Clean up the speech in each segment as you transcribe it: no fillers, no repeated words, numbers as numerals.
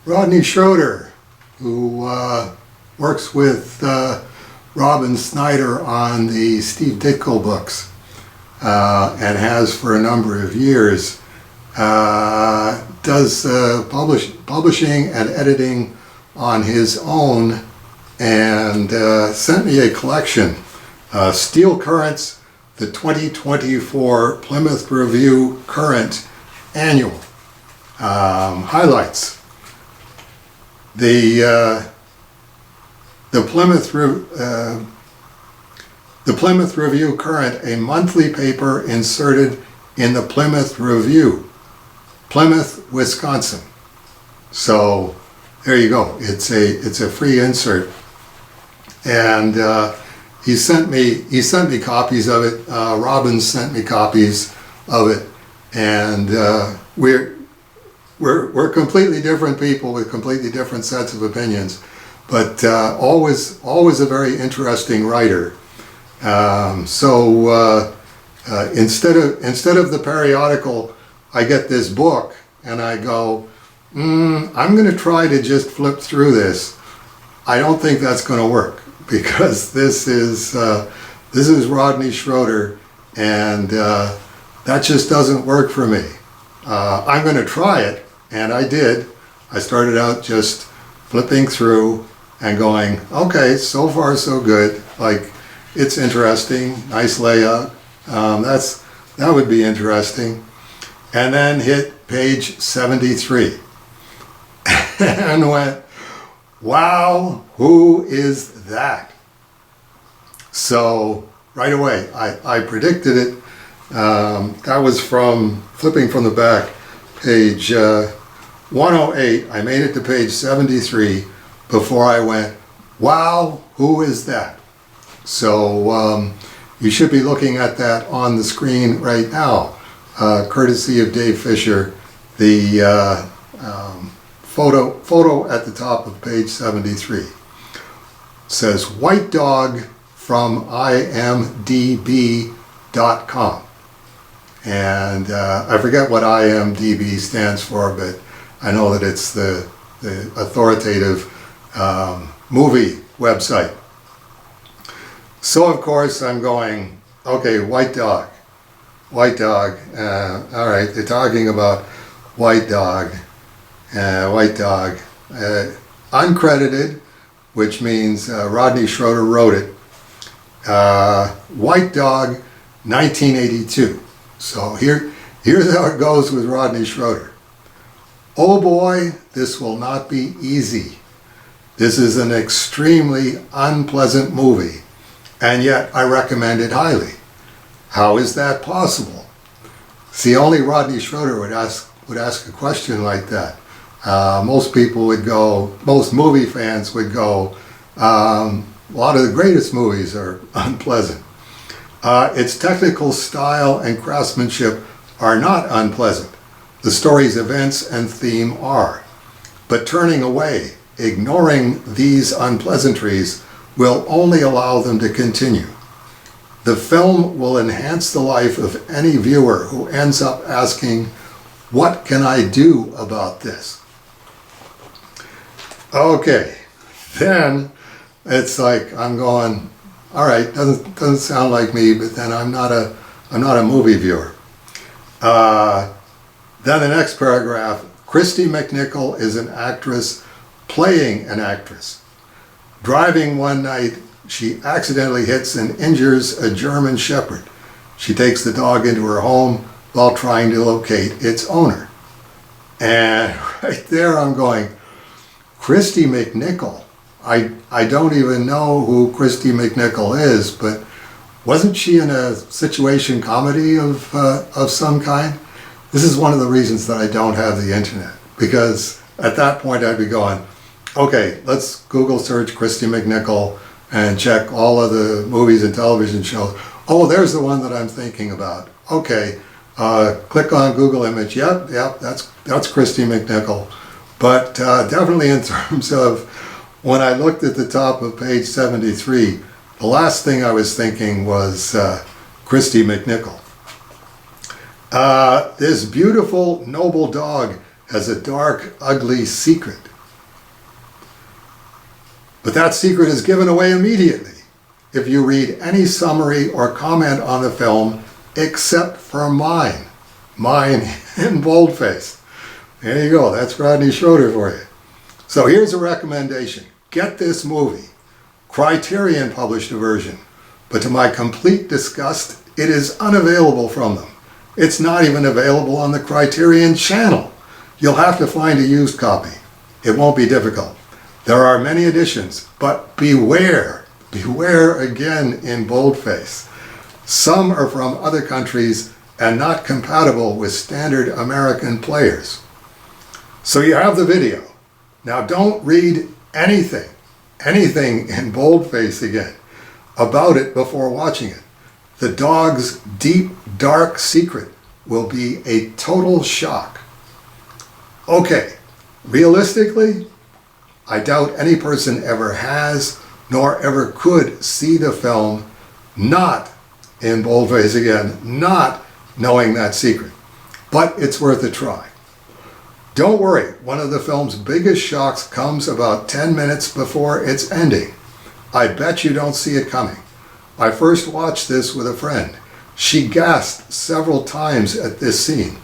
Rodney Schroeter, who works with Robin Snyder on the Steve Ditko books and has for a number of years, does publishing and editing on his own, and sent me a collection, Steel Currents, the 2024 Plymouth Review Current Annual highlights. The Plymouth Review Current, a monthly paper inserted in the Plymouth Review, Plymouth, Wisconsin. So there you go. It's a free insert, and he sent me copies of it. Robin sent me copies of it, and we're completely different people with completely different sets of opinions, but always a very interesting writer. Instead of the periodical, I get this book and I go, I'm going to try to just flip through this. I don't think that's going to work, because this is Rodney Schroeter, and that just doesn't work for me. I'm going to try it, and I did. I started out just flipping through and going, okay, so far so good. Like, it's interesting, nice layout. That would be interesting. And then hit page 73 and went, wow, who is that? So right away, I predicted it. That was from flipping from the back, page 108. I made it to page 73 before I went, wow, who is that? So you should be looking at that on the screen right now, courtesy of Dave Fisher. The photo at the top of page 73 says White Dog from imdb.com, and I forget what IMDb stands for, but I know that it's the authoritative movie website. So of course I'm going, okay, White Dog. All right, they're talking about White Dog. Uncredited, which means Rodney Schroeter wrote it. White Dog, 1982. So here's how it goes with Rodney Schroeter. Oh boy, this will not be easy. This is an extremely unpleasant movie, and yet I recommend it highly. How is that possible? See, only Rodney Schroeter would ask a question like that. Most people would go, most movie fans would go, a lot of the greatest movies are unpleasant. Its technical style and craftsmanship are not unpleasant. The story's events and theme are. But turning away, ignoring these unpleasantries, will only allow them to continue. The film will enhance the life of any viewer who ends up asking, what can I do about this? Okay, then it's like I'm going, all right, doesn't sound like me, but then I'm not a movie viewer. Then the next paragraph, Christy McNichol is an actress playing an actress. Driving one night, she accidentally hits and injures a German Shepherd. She takes the dog into her home while trying to locate its owner. And right there I'm going, Christy McNichol. I don't even know who Christy McNichol is, but wasn't she in a situation comedy of some kind? This is one of the reasons that I don't have the internet, because at that point I'd be going, okay, let's Google search Christy McNichol and check all of the movies and television shows. Oh, there's the one that I'm thinking about. Okay, click on Google image. Yep, that's Christy McNichol. But definitely in terms of when I looked at the top of page 73, the last thing I was thinking was Christy McNichol. This beautiful, noble dog has a dark, ugly secret. But that secret is given away immediately if you read any summary or comment on the film except for mine in boldface. There you go, that's Rodney Schroeter for you. So here's a recommendation. Get this movie. Criterion published a version, but to my complete disgust, it is unavailable from them. It's not even available on the Criterion channel. You'll have to find a used copy. It won't be difficult. There are many editions, but beware, beware again in boldface. Some are from other countries and not compatible with standard American players. So you have the video. Now don't read anything in boldface again about it before watching it. The dog's deep, dark secret will be a total shock. Okay, realistically, I doubt any person ever has nor ever could see the film not, in boldface again, not knowing that secret. But it's worth a try. Don't worry, one of the film's biggest shocks comes about 10 minutes before its ending. I bet you don't see it coming. I first watched this with a friend. She gasped several times at this scene.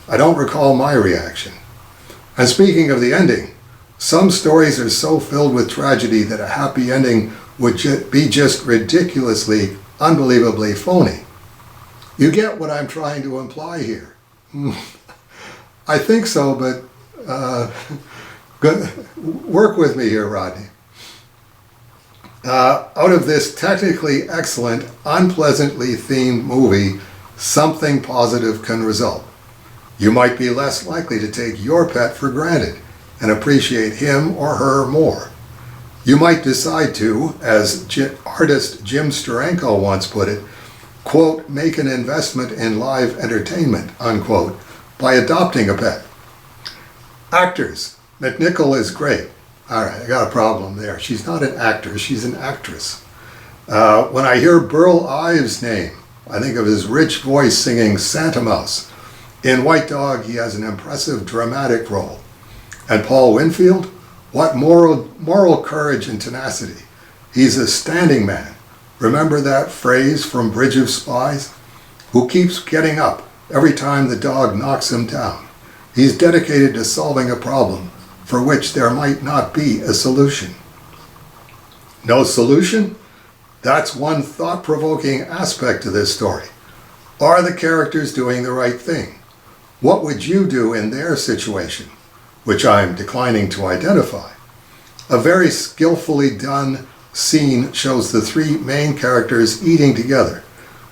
I don't recall my reaction. And speaking of the ending, some stories are so filled with tragedy that a happy ending would be just ridiculously, unbelievably phony. You get what I'm trying to imply here? I think so, but work with me here, Rodney. Out of this technically excellent, unpleasantly themed movie, something positive can result. You might be less likely to take your pet for granted and appreciate him or her more. You might decide to, as artist Jim Steranko once put it, quote, make an investment in live entertainment, unquote, by adopting a pet. Actors. McNichol is great. All right, I got a problem there. She's not an actor, she's an actress. When I hear Burl Ives' name, I think of his rich voice singing Santa Mouse. In White Dog, he has an impressive dramatic role. And Paul Winfield? What moral courage and tenacity. He's a standing man. Remember that phrase from Bridge of Spies? Who keeps getting up every time the dog knocks him down. He's dedicated to solving a problem for which there might not be a solution. No solution? That's one thought-provoking aspect to this story. Are the characters doing the right thing? What would you do in their situation, which I'm declining to identify? A very skillfully done scene shows the three main characters eating together,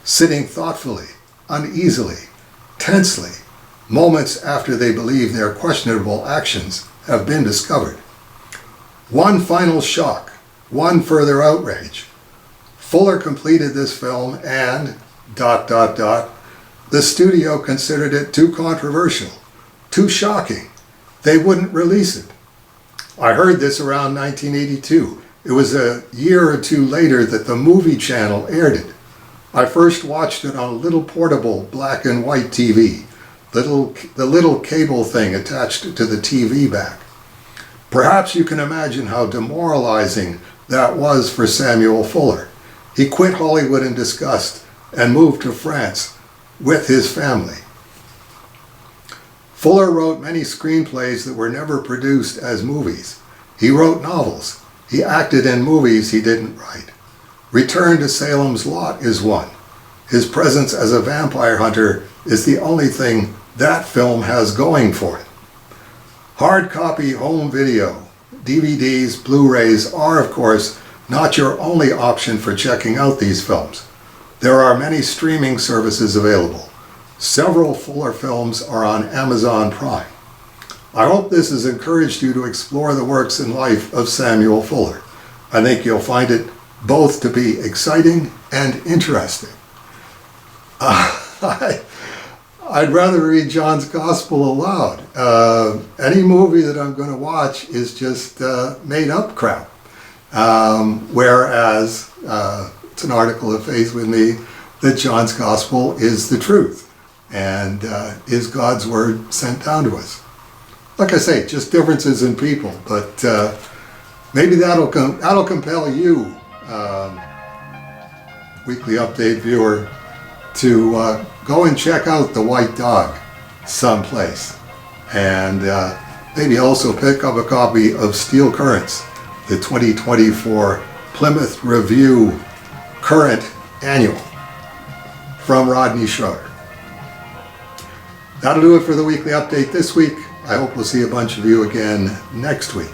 sitting thoughtfully, uneasily, tensely, moments after they believe their questionable actions have been discovered. One final shock, one further outrage. Fuller completed this film and, ... the studio considered it too controversial, too shocking. They wouldn't release it. I heard this around 1982. It was a year or two later that the Movie Channel aired it. I first watched it on a little portable black and white TV, the little cable thing attached to the TV back. Perhaps you can imagine how demoralizing that was for Samuel Fuller. He quit Hollywood in disgust and moved to France with his family. Fuller wrote many screenplays that were never produced as movies. He wrote novels. He acted in movies he didn't write. Return to Salem's Lot is one. His presence as a vampire hunter is the only thing that film has going for it. Hard copy home video, DVDs, Blu-rays are, of course, not your only option for checking out these films. There are many streaming services available. Several Fuller films are on Amazon Prime. I hope this has encouraged you to explore the works and life of Samuel Fuller. I think you'll find it both to be exciting and interesting. I'd rather read John's Gospel aloud. Any movie that I'm going to watch is just made up crap. Whereas it's an article of faith with me that John's Gospel is the truth and is God's Word sent down to us. Like I say, just differences in people, but maybe that'll compel you, weekly update viewer, to go and check out the White Dog someplace, and maybe also pick up a copy of Steel Currents, the 2024 Plymouth Review Current Annual from Rodney Schroeter. That'll do it for the weekly update this week. I hope we'll see a bunch of you again next week.